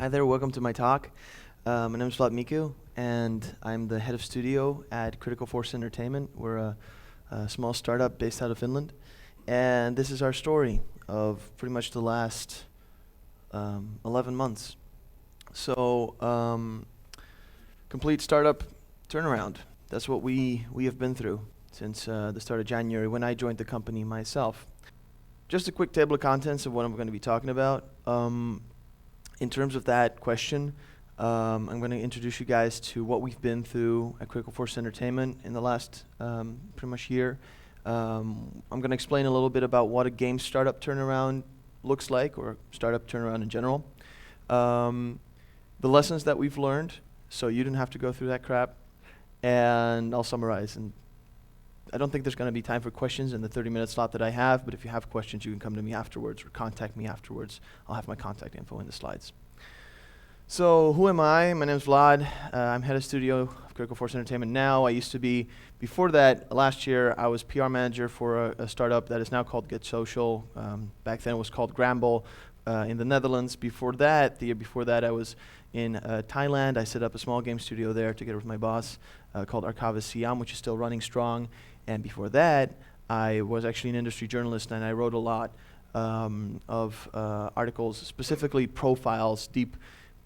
Hi there, welcome to my talk. My name is Vlad MICU, and I'm the head of studio at Critical Force Entertainment. We're a small startup based out of Finland, and this is our story of pretty much the last 11 months. So, complete startup turnaround. That's what we have been through since the start of January when I joined the company myself. Just a quick table of contents of what I'm going to be talking about. In terms of that question, I'm going to introduce you guys to what we've been through at Critical Force Entertainment in the last pretty much year. I'm going to explain a little bit about what a game startup turnaround looks like, or startup turnaround in general. The lessons that we've learned, so you didn't have to go through that crap. And I'll summarize. And I don't think there's going to be time for questions in the 30-minute slot that I have, but if you have questions, you can come to me afterwards or contact me afterwards. I'll have my contact info in the slides. So who am I? My name is Vlad. I'm head of studio of Critical Force Entertainment now. I used to be, before that, last year, I was PR manager for a startup that is now called Get Social. Back then it was called Gramble in the Netherlands. Before that, the year before that, I was in Thailand. I set up a small game studio there together with my boss called Arkavis Siam, which is still running strong. And before that, I was actually an industry journalist, and I wrote a lot of articles, specifically profiles, deep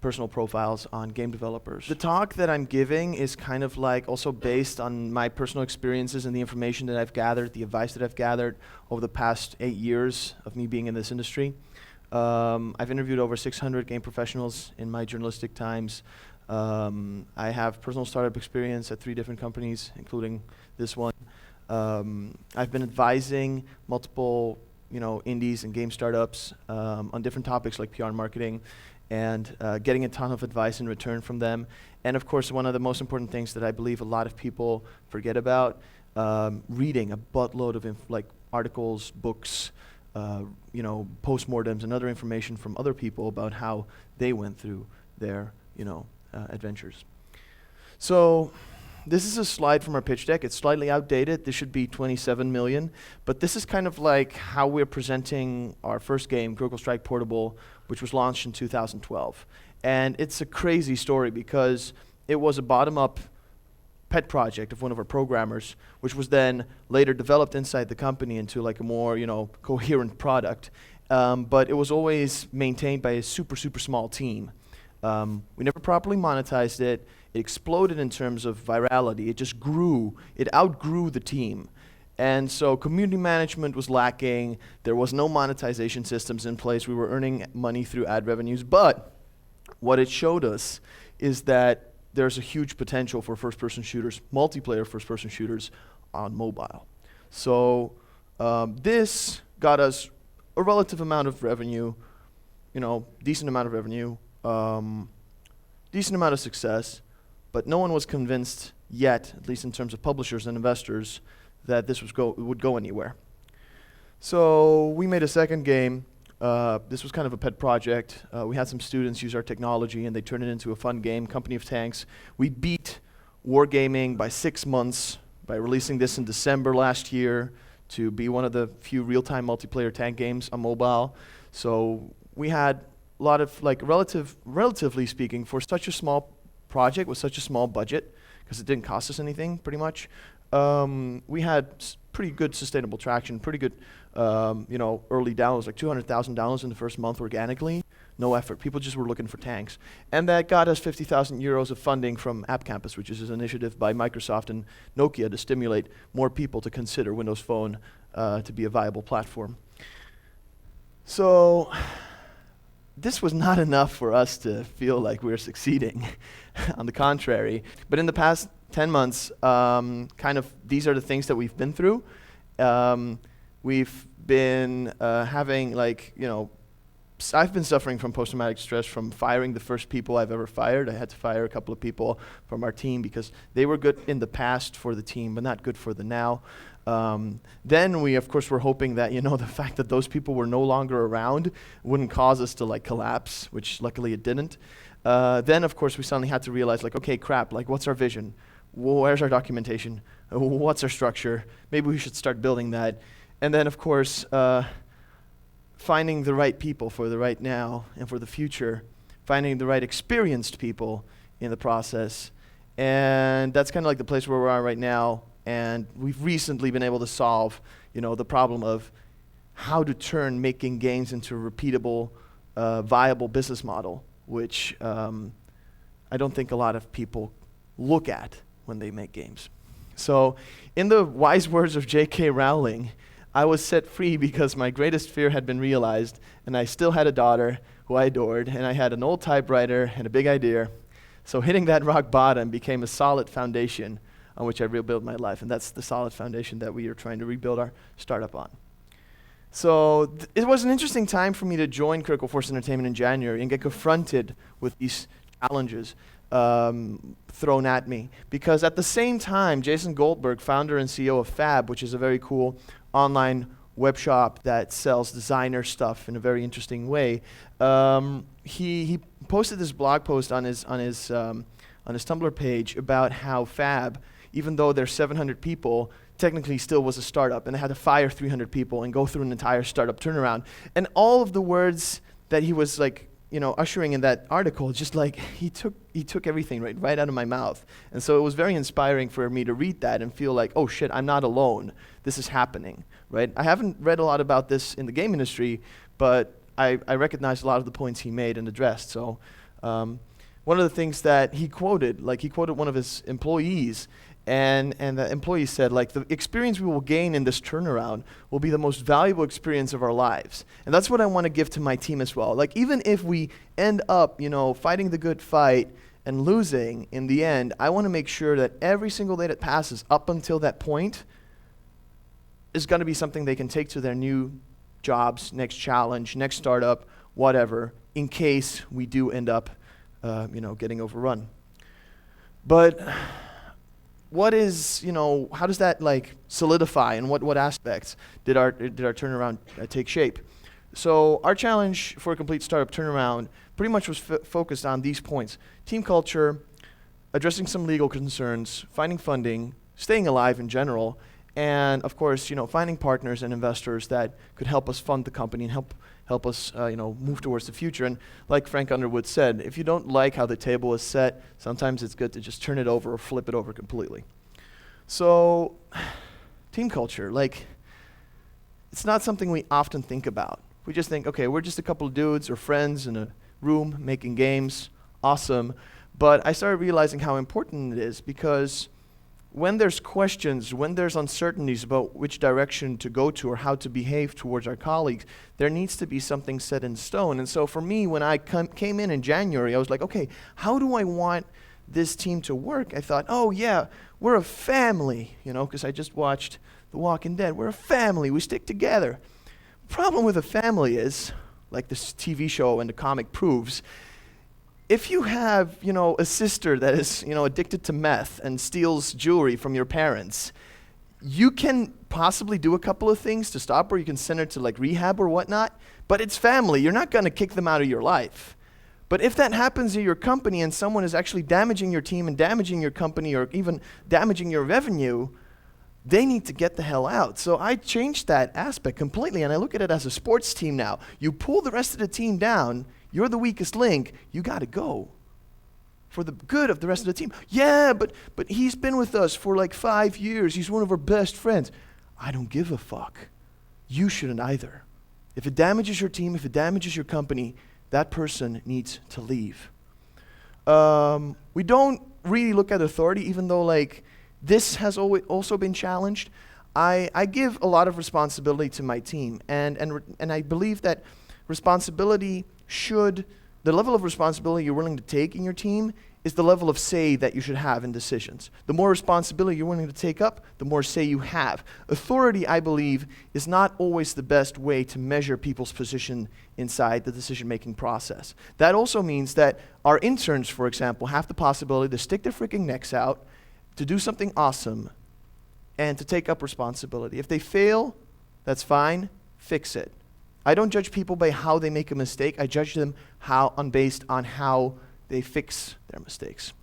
personal profiles on game developers. The talk that I'm giving is kind of like also based on my personal experiences and the information that I've gathered, the advice that I've gathered over the past 8 years of me being in this industry. I've interviewed over 600 game professionals in my journalistic times. I have personal startup experience at 3 different companies, including this one. I've been advising multiple, indies and game startups on different topics like PR and marketing, and getting a ton of advice in return from them. And of course, one of the most important things that I believe a lot of people forget about, reading a buttload of articles, books, postmortems and other information from other people about how they went through their, adventures. So this is a slide from our pitch deck. It's slightly outdated. This should be 27 million. But this is kind of like how we're presenting our first game, Critical Strike Portable, which was launched in 2012. And it's a crazy story because it was a bottom-up pet project of one of our programmers, which was then later developed inside the company into like a more, coherent product. But it was always maintained by a super, super small team. We never properly monetized it. It exploded in terms of virality. It just grew. It outgrew the team. And so community management was lacking. There was no monetization systems in place. We were earning money through ad revenues. But what it showed us is that there's a huge potential for first-person shooters, multiplayer first-person shooters on mobile. So this got us a relative amount of revenue, decent amount of revenue, decent amount of success. But no one was convinced yet, at least in terms of publishers and investors, that this would go anywhere. So we made a second game. This was kind of a pet project. We had some students use our technology, and they turned it into a fun game, Company of Tanks. We beat wargaming by 6 months by releasing this in December last year to be one of the few real-time multiplayer tank games on mobile. So we had a lot of, relatively speaking, for such a small project with such a small budget, because it didn't cost us anything, pretty much, we had pretty good sustainable traction, pretty good, early downloads, like 200,000 downloads in the first month organically, no effort. People just were looking for tanks. And that got us 50,000 euros of funding from App Campus, which is an initiative by Microsoft and Nokia to stimulate more people to consider Windows Phone to be a viable platform. So this was not enough for us to feel like we were succeeding. On the contrary. But in the past 10 months, these are the things that we've been through. We've been having I've been suffering from post-traumatic stress from firing the first people I've ever fired. I had to fire a couple of people from our team because they were good in the past for the team, but not good for the now. Then we, of course, were hoping that, the fact that those people were no longer around wouldn't cause us to collapse, which luckily it didn't. Then, of course, we suddenly had to realize, okay, crap, what's our vision? Where's our documentation? What's our structure? Maybe we should start building that. And then, of course, finding the right people for the right now and for the future finding the right experienced people in the process. And that's kind of like the place where we are right now. And we've recently been able to solve, the problem of how to turn making games into a repeatable, viable business model, which I don't think a lot of people look at when they make games. So, in the wise words of J.K. Rowling, I was set free because my greatest fear had been realized, and I still had a daughter who I adored, and I had an old typewriter and a big idea. So hitting that rock bottom became a solid foundation on which I rebuilt my life, and that's the solid foundation that we are trying to rebuild our startup on. So it was an interesting time for me to join Critical Force Entertainment in January and get confronted with these challenges thrown at me. Because at the same time, Jason Goldberg, founder and CEO of Fab, which is a very cool online web shop that sells designer stuff in a very interesting way, he posted this blog post on his Tumblr page about how Fab, even though there's 700 people, technically still was a startup, and they had to fire 300 people and go through an entire startup turnaround. And all of the words that he was ushering in that article, just like he took everything right out of my mouth. And so it was very inspiring for me to read that and feel like, oh shit, I'm not alone. This is happening, right? I haven't read a lot about this in the game industry, but I recognized a lot of the points he made and addressed. So one of the things that he quoted one of his employees, and the employee said, the experience we will gain in this turnaround will be the most valuable experience of our lives. And that's what I want to give to my team as well. Even if we end up, fighting the good fight and losing in the end, I want to make sure that every single day that passes up until that point is going to be something they can take to their new jobs, next challenge, next startup, whatever, in case we do end up, getting overrun. But what is, how does that solidify, and what aspects did our turnaround take shape? So our challenge for a complete startup turnaround pretty much was focused on these points: team culture, addressing some legal concerns, finding funding, staying alive in general, and of course, finding partners and investors that could help us fund the company and help us, move towards the future. And like Frank Underwood said, if you don't like how the table is set, sometimes it's good to just turn it over or flip it over completely. So, team culture, it's not something we often think about. We just think, okay, we're just a couple of dudes or friends in a room making games, awesome. But I started realizing how important it is, because when there's questions, when there's uncertainties about which direction to go to or how to behave towards our colleagues, there needs to be something set in stone. And so for me, when I came in January, I was like, okay, how do I want this team to work? I thought, oh yeah, we're a family, because I just watched The Walking Dead. We're a family, we stick together. The problem with a family is, like this TV show and the comic proves, if you have, a sister that is, addicted to meth and steals jewelry from your parents, you can possibly do a couple of things to stop her. You can send her to rehab or whatnot, but it's family. You're not going to kick them out of your life. But if that happens in your company and someone is actually damaging your team and damaging your company or even damaging your revenue, they need to get the hell out. So I changed that aspect completely, and I look at it as a sports team now. You pull the rest of the team down, you're the weakest link, you got to go for the good of the rest of the team. Yeah, but he's been with us for 5 years. He's one of our best friends. I don't give a fuck. You shouldn't either. If it damages your team, if it damages your company, that person needs to leave. We don't really look at authority, even though this has also been challenged. I give a lot of responsibility to my team, and I believe that the level of responsibility you're willing to take in your team is the level of say that you should have in decisions. The more responsibility you're willing to take up, the more say you have. Authority, I believe, is not always the best way to measure people's position inside the decision-making process. That also means that our interns, for example, have the possibility to stick their freaking necks out, to do something awesome, and to take up responsibility. If they fail, that's fine, fix it. I don't judge people by how they make a mistake. I judge them based on how they fix their mistakes.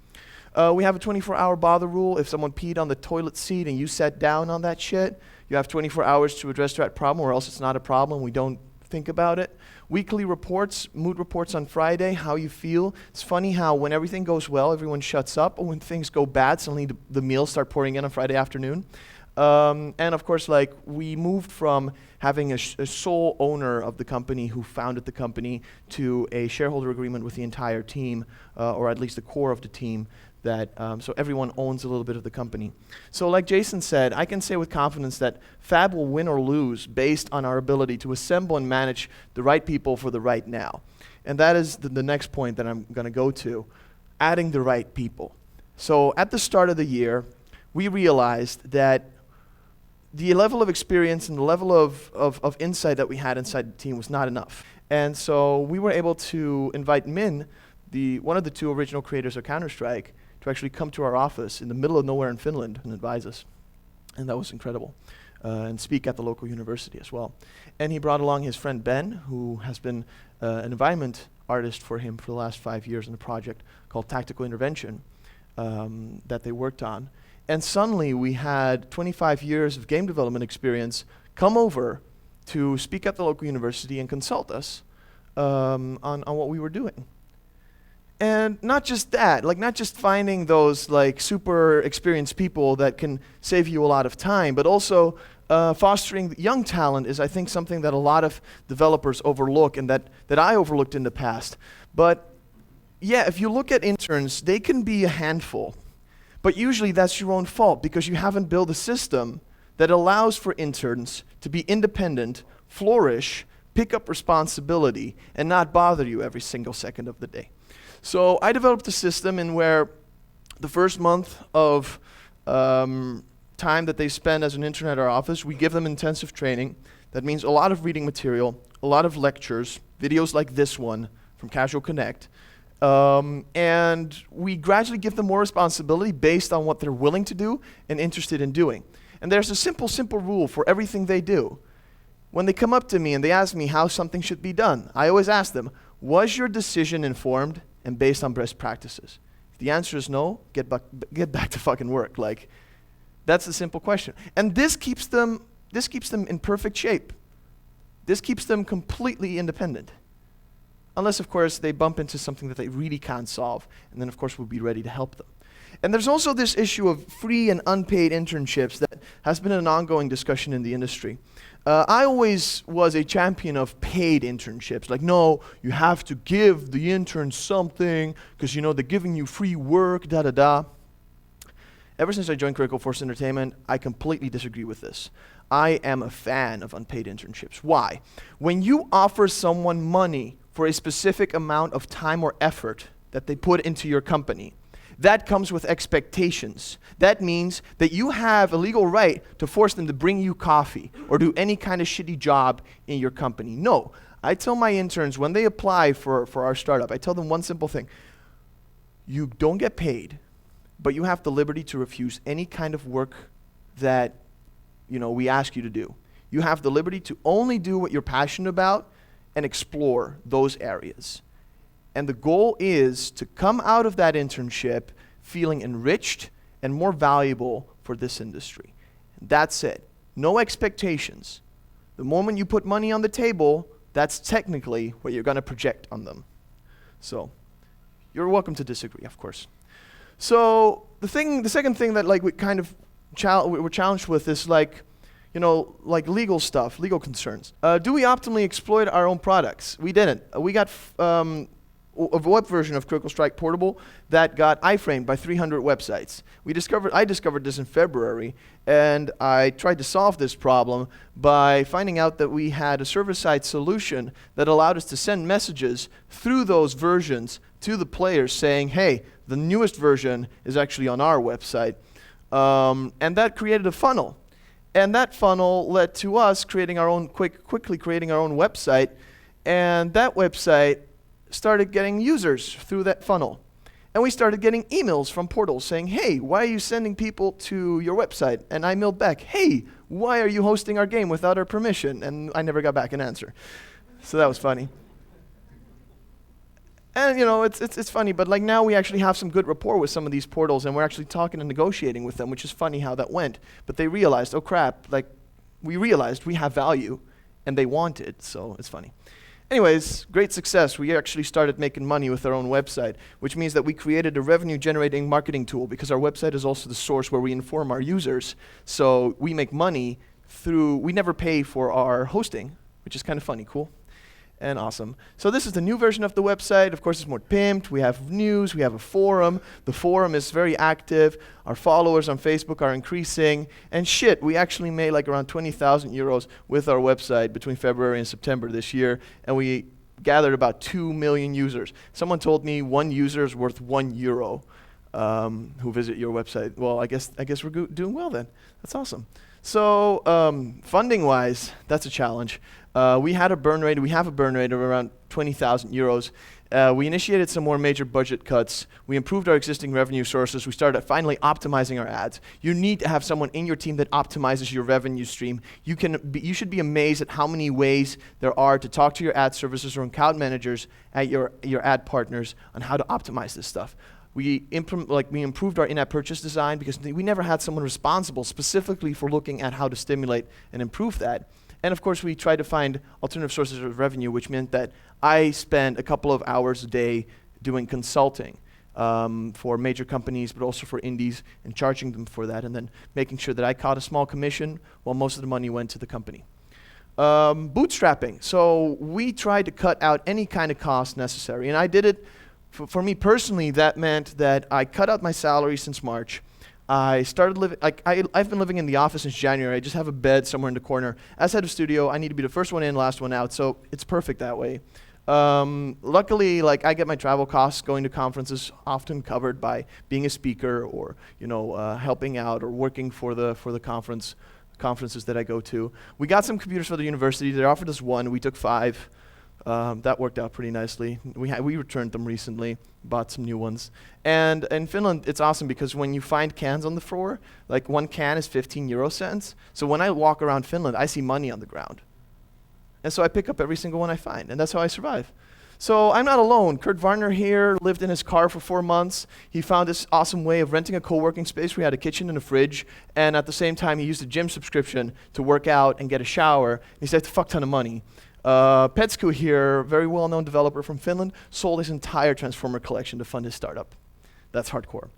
We have a 24-hour bother rule. If someone peed on the toilet seat and you sat down on that shit, you have 24 hours to address that problem, or else it's not a problem. We don't think about it. Weekly reports, mood reports on Friday, how you feel. It's funny how when everything goes well, everyone shuts up, but when things go bad, suddenly the meals start pouring in on Friday afternoon. And of course, like, we moved from having a sole owner of the company who founded the company to a shareholder agreement with the entire team, or at least the core of the team, that so everyone owns a little bit of the company. So like Jason said, I can say with confidence that Fab will win or lose based on our ability to assemble and manage the right people for the right now. And that is the next point that I'm going to go to, adding the right people. So at the start of the year, we realized that the level of experience and the level of insight that we had inside the team was not enough. And so we were able to invite Min, one of the two original creators of Counter-Strike, to actually come to our office in the middle of nowhere in Finland and advise us. And that was incredible. And speak at the local university as well. And he brought along his friend Ben, who has been an environment artist for him for the last 5 years in a project called Tactical Intervention that they worked on. And suddenly we had 25 years of game development experience come over to speak at the local university and consult us on what we were doing. And not just that, like, not just finding those like super experienced people that can save you a lot of time, but also fostering young talent is, I think, something that a lot of developers overlook and that I overlooked in the past. But yeah, if you look at interns, they can be a handful. But usually that's your own fault because you haven't built a system that allows for interns to be independent, flourish, pick up responsibility, and not bother you every single second of the day. So I developed a system in where the first month of time that they spend as an intern at our office, we give them intensive training. That means a lot of reading material, a lot of lectures, videos like this one from Casual Connect. And we gradually give them more responsibility based on what they're willing to do and interested in doing. And there's a simple rule for everything they do. When they come up to me and they ask me how something should be done, I always ask them, was your decision informed and based on best practices? If the answer is no, get back to fucking work. Like, that's the simple question. And this keeps them in perfect shape. This keeps them completely independent. Unless, of course, they bump into something that they really can't solve. And then, of course, we'll be ready to help them. And there's also this issue of free and unpaid internships that has been an ongoing discussion in the industry. I always was a champion of paid internships. Like, no, you have to give the interns something because, you know, they're giving you free work, da-da-da. Ever since I joined Critical Force Entertainment, I completely disagree with this. I am a fan of unpaid internships. Why? When you offer someone money for a specific amount of time or effort that they put into your company, that comes with expectations. That means that you have a legal right to force them to bring you coffee or do any kind of shitty job in your company. No, I tell my interns when they apply for our startup, I tell them one simple thing. You don't get paid, but you have the liberty to refuse any kind of work that, you know, we ask you to do. You have the liberty to only do what you're passionate about and explore those areas. And the goal is to come out of that internship feeling enriched and more valuable for this industry. And that's it. No expectations. The moment you put money on the table, that's technically what you're going to project on them. So, you're welcome to disagree, of course. So, the second thing that, like, we kind of we're challenged with is, like, you know, like legal stuff, legal concerns. Do we optimally exploit our own products? We didn't. We got a web version of Critical Strike Portable that got iframed by 300 websites. I discovered this in February, and I tried to solve this problem by finding out that we had a server-side solution that allowed us to send messages through those versions to the players saying, hey, the newest version is actually on our website. And that created a funnel. And that funnel led to us creating our own, quickly creating our own website, and that website started getting users through that funnel. And we started getting emails from portals saying, hey, why are you sending people to your website? And I mailed back, hey, why are you hosting our game without our permission? And I never got back an answer. So that was funny. And, you know, it's funny, but like now we actually have some good rapport with some of these portals, and we're actually talking and negotiating with them, which is funny how that went. But they realized, oh crap, like we realized we have value and they want it, so it's funny. Anyways, great success. We actually started making money with our own website, which means that we created a revenue-generating marketing tool because our website is also the source where we inform our users. So we make money we never pay for our hosting, which is kind of funny, cool, and awesome. So this is the new version of the website. Of course, it's more pimped. We have news. We have a forum. The forum is very active. Our followers on Facebook are increasing. And shit, we actually made like around 20,000 euros with our website between February and September this year. And we gathered about 2 million users. Someone told me 1 user is worth €1 who visit your website. Well, I guess we're doing well then. That's awesome. So funding-wise, that's a challenge. We have a burn rate of around 20,000 euros. We initiated some more major budget cuts. We improved our existing revenue sources. We started finally optimizing our ads. You need to have someone in your team that optimizes your revenue stream. You should be amazed at how many ways there are to talk to your ad services or account managers at your ad partners on how to optimize this stuff. We improved our in-app purchase design because we never had someone responsible specifically for looking at how to stimulate and improve that. And of course, we tried to find alternative sources of revenue, which meant that I spent a couple of hours a day doing consulting for major companies, but also for indies, and charging them for that, and then making sure that I caught a small commission while most of the money went to the company. Bootstrapping. So we tried to cut out any kind of cost necessary, and I did it. For me personally, that meant that I cut out my salary since March. I started living, I've been living in the office since January. I just have a bed somewhere in the corner. As head of studio, I need to be the first one in, last one out, so it's perfect that way. Luckily, I get my travel costs going to conferences often covered by being a speaker or, helping out or working for the conferences that I go to. We got some computers for the university. They offered us 1. We took 5. That worked out pretty nicely. We returned them recently, bought some new ones. And in Finland, it's awesome because when you find cans on the floor, 1 can is 15 euro cents. So when I walk around Finland, I see money on the ground. And so I pick up every single one I find, and that's how I survive. So I'm not alone. Kurt Varner here lived in his car for 4 months. He found this awesome way of renting a co-working space. We had a kitchen and a fridge, and at the same time, he used a gym subscription to work out and get a shower. And he saved a fuck ton of money. Petsku here, very well-known developer from Finland, sold his entire Transformer collection to fund his startup. That's hardcore.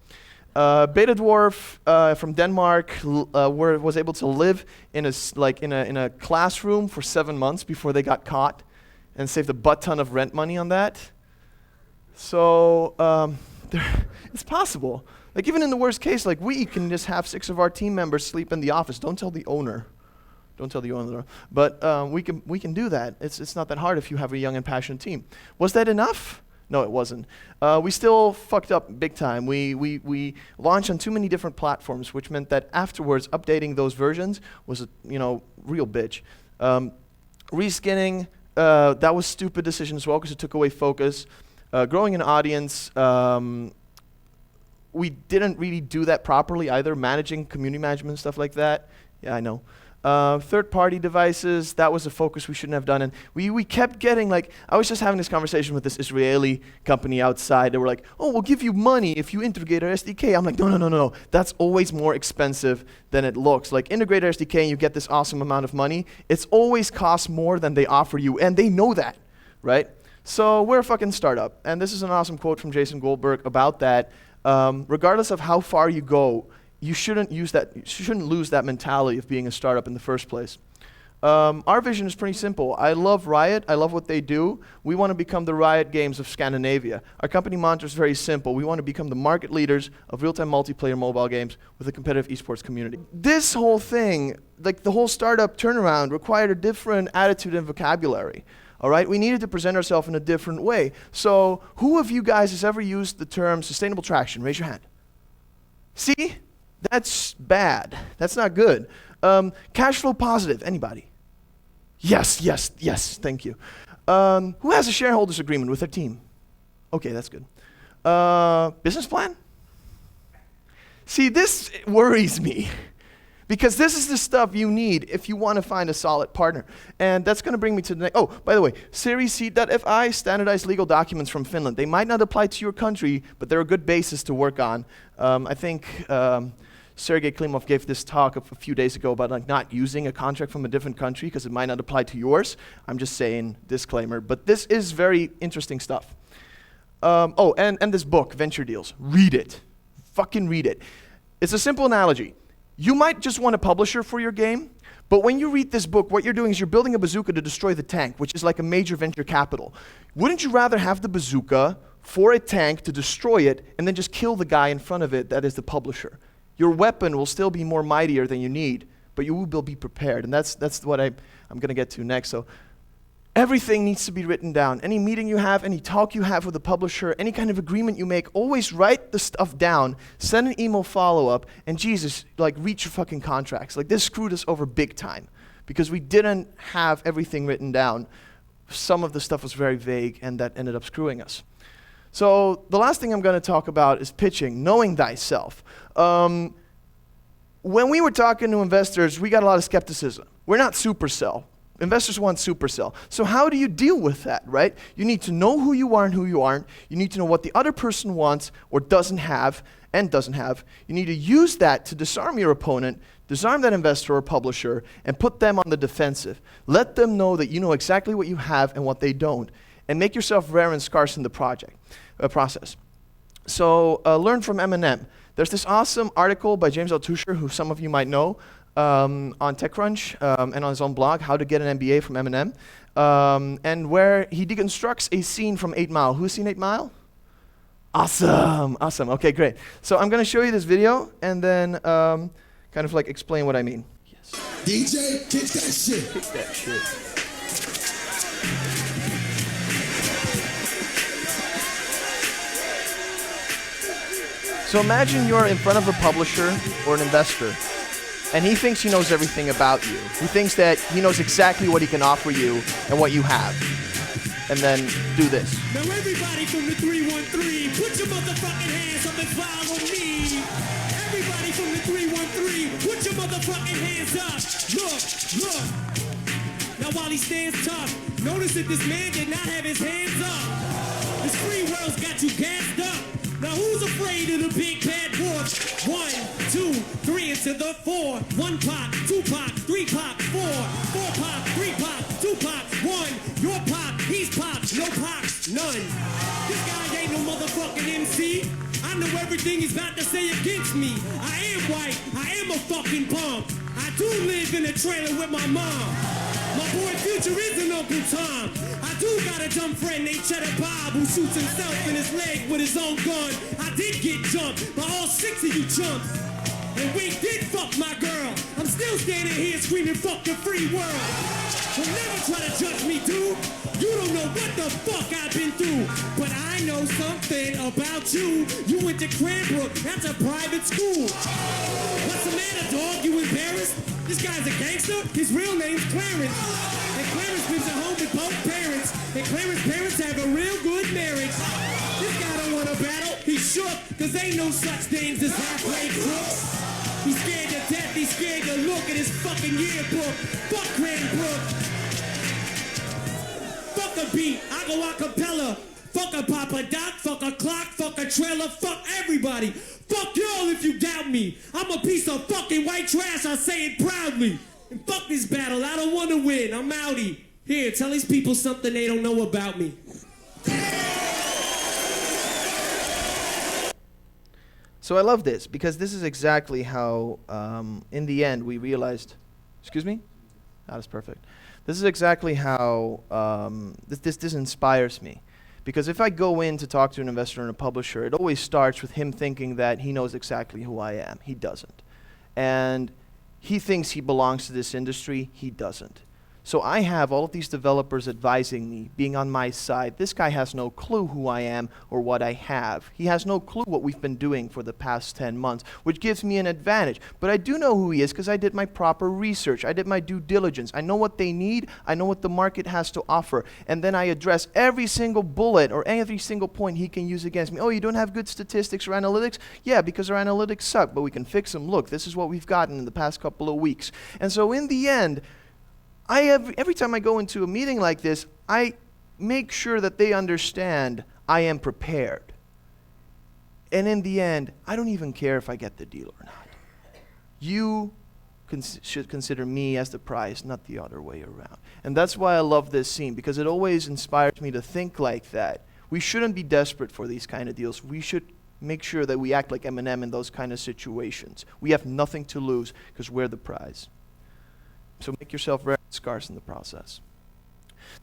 Beta Dwarf from Denmark was able to live in a classroom for 7 months before they got caught, and saved a butt ton of rent money on that. So it's possible. Even in the worst case, we can just have 6 of our team members sleep in the office. Don't tell the owner. Don't tell the owner. But we can do that. It's not that hard if you have a young and passionate team. Was that enough? No, it wasn't. We still fucked up big time. We launched on too many different platforms, which meant that afterwards updating those versions was a real bitch. Reskinning, that was a stupid decision as well because it took away focus. Growing an audience, we didn't really do that properly either. Managing community management, stuff like that. Yeah, I know. Third-party devices, that was a focus we shouldn't have done. And we kept getting, I was just having this conversation with this Israeli company outside. They were like, oh, we'll give you money if you integrate our SDK. I'm like, no. That's always more expensive than it looks. Integrate our SDK and you get this awesome amount of money. It's always costs more than they offer you, and they know that, right? So we're a fucking startup. And this is an awesome quote from Jason Goldberg about that. Regardless of how far you go, you shouldn't lose that mentality of being a startup in the first place. Our vision is pretty simple. I love Riot. I love what they do. We want to become the Riot Games of Scandinavia. Our company mantra is very simple. We want to become the market leaders of real-time multiplayer mobile games with a competitive esports community. This whole thing, the whole startup turnaround, required a different attitude and vocabulary. All right, we needed to present ourselves in a different way. So who of you guys has ever used the term sustainable traction? Raise your hand. See? That's bad. That's not good. Cash flow positive. Anybody? Yes. Thank you. Who has a shareholders agreement with their team? Okay, that's good. Business plan? See, this worries me because this is the stuff you need if you want to find a solid partner. And that's going to bring me to the next. Oh, by the way, Series C.fi, standardized legal documents from Finland. They might not apply to your country, but they're a good basis to work on. I think Sergey Klimov gave this talk a few days ago about like not using a contract from a different country because it might not apply to yours. I'm just saying, disclaimer, but this is very interesting stuff. And this book, Venture Deals, read it. Fucking read it. It's a simple analogy. You might just want a publisher for your game, but when you read this book, what you're doing is you're building a bazooka to destroy the tank, which is like a major venture capital. Wouldn't you rather have the bazooka for a tank to destroy it and then just kill the guy in front of it that is the publisher? Your weapon will still be more mightier than you need, but you will be prepared. And that's what I'm going to get to next. So everything needs to be written down. Any meeting you have, any talk you have with a publisher, any kind of agreement you make, always write the stuff down, send an email follow-up, and Jesus, like, read your fucking contracts. Like, this screwed us over big time because we didn't have everything written down. Some of the stuff was very vague, and that ended up screwing us. So the last thing I'm going to talk about is pitching, knowing thyself. When we were talking to investors, we got a lot of skepticism. We're not Supercell. Investors want Supercell. So how do you deal with that, right? You need to know who you are and who you aren't. You need to know what the other person wants or doesn't have. You need to use that to disarm your opponent, disarm that investor or publisher, and put them on the defensive. Let them know that you know exactly what you have and what they don't, and make yourself rare and scarce in the process. So learn from Eminem. There's this awesome article by James Altucher, who some of you might know, on TechCrunch and on his own blog, How to Get an MBA from Eminem, and where he deconstructs a scene from 8 Mile. Who's seen 8 Mile? Awesome. Okay, great. So I'm going to show you this video and then kind of like explain what I mean. Yes. DJ, kick that shit. Kick that shit. So imagine you're in front of a publisher or an investor, and he thinks he knows everything about you. He thinks that he knows exactly what he can offer you and what you have. And then do this. Now everybody from the 313, put your motherfucking hands up and follow me. Everybody from the 313, put your motherfucking hands up. Look. Now while he stands tough, notice that this man did not have his hands up. This free world's got you gassed up. Now who's afraid of the big bad wolf? 1, 2, 3 into the 4. 1 Pac, 2 Pac, 3 Pac, 4. 4 Pac, 3 Pac, 2 Pac, 1. Your Pac, he's Pac, no Pac, none. This guy ain't no motherfucking MC. I know everything he's about to say against me. I am white, I am a fucking punk. I do live in a trailer with my mom. My boy Future is an Uncle Tom. I do got a dumb friend named Cheddar Bob who shoots himself in his leg with his own gun. I did get jumped by all 6 of you chumps. And we did fuck my girl. I'm still standing here screaming fuck the free world. Don't never try to judge me, dude. You don't know what the fuck I've been through. But I know something about you. You went to Cranbrook, that's a private school. What's the matter, dog? You embarrassed? This guy's a gangster? His real name's Clarence. And Clarence lives at home with both parents. And Clarence's parents have a real good marriage. This guy don't want to battle. He's shook, cause ain't no such things as halfway crooks. He's scared to death, he's scared to look at his fucking yearbook. Fuck Cranbrook. Fuck a beat, I go a cappella. Fuck a Papa Doc, fuck a clock, fuck a trailer, fuck everybody. Fuck y'all if you doubt me. I'm a piece of fucking white trash, I say it proudly. And fuck this battle, I don't want to win, I'm outie. Here, tell these people something they don't know about me. So I love this because this is exactly how, in the end, we realized. Excuse me? That's perfect. This is exactly how this inspires me. Because if I go in to talk to an investor and a publisher, it always starts with him thinking that he knows exactly who I am. He doesn't. And he thinks he belongs to this industry. He doesn't. So I have all of these developers advising me, being on my side. This guy has no clue who I am or what I have. He has no clue what we've been doing for the past 10 months, which gives me an advantage. But I do know who he is because I did my proper research. I did my due diligence. I know what they need. I know what the market has to offer. And then I address every single bullet or every single point he can use against me. Oh, you don't have good statistics or analytics? Yeah, because our analytics suck, but we can fix them. Look, this is what we've gotten in the past couple of weeks. And so in the end, every time I go into a meeting like this, I make sure that they understand I am prepared. And in the end, I don't even care if I get the deal or not. You should consider me as the prize, not the other way around. And that's why I love this scene, because it always inspires me to think like that. We shouldn't be desperate for these kind of deals. We should make sure that we act like Eminem in those kind of situations. We have nothing to lose because we're the prize. So make yourself very scarce in the process.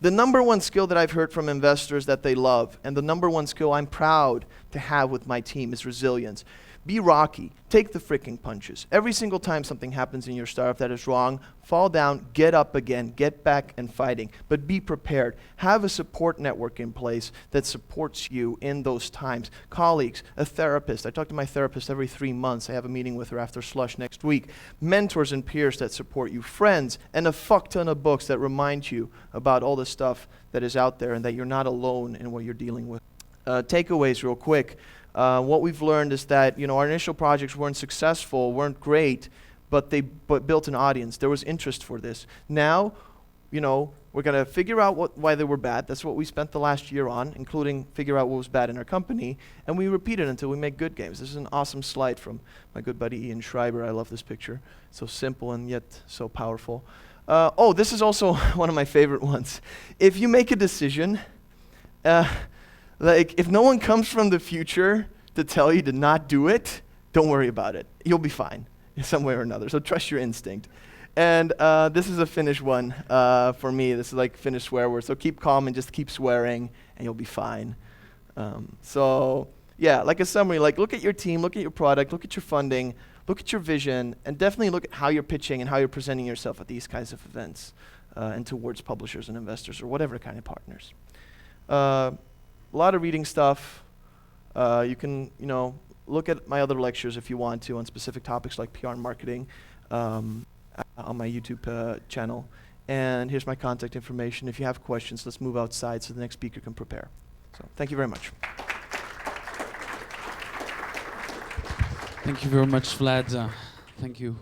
The number one skill that I've heard from investors that they love, and the number one skill I'm proud to have with my team, is resilience. Be rocky. Take the freaking punches. Every single time something happens in your startup that is wrong, fall down, get up again, get back and fighting. But be prepared. Have a support network in place that supports you in those times. Colleagues, a therapist. I talk to my therapist every 3 months. I have a meeting with her after Slush next week. Mentors and peers that support you. Friends, and a fuck ton of books that remind you about all the stuff that is out there and that you're not alone in what you're dealing with. Takeaways real quick. What we've learned is that, our initial projects weren't successful, weren't great, but they built an audience. There was interest for this. Now, we're going to figure out why they were bad. That's what we spent the last year on, including figure out what was bad in our company, and we repeat it until we make good games. This is an awesome slide from my good buddy Ian Schreiber. I love this picture. So simple and yet so powerful. This is also one of my favorite ones. If you make a decision, if no one comes from the future to tell you to not do it, don't worry about it. You'll be fine in some way or another. So trust your instinct. And this is a Finnish one for me. This is like Finnish swear word. So keep calm and just keep swearing, and you'll be fine. Like a summary, look at your team, look at your product, look at your funding, look at your vision, and definitely look at how you're pitching and how you're presenting yourself at these kinds of events and towards publishers and investors or whatever kind of partners. A lot of reading stuff. You can, look at my other lectures if you want to on specific topics like PR and marketing on my YouTube channel. And here's my contact information. If you have questions, let's move outside so the next speaker can prepare. So thank you very much. Thank you very much, Vlad. Thank you.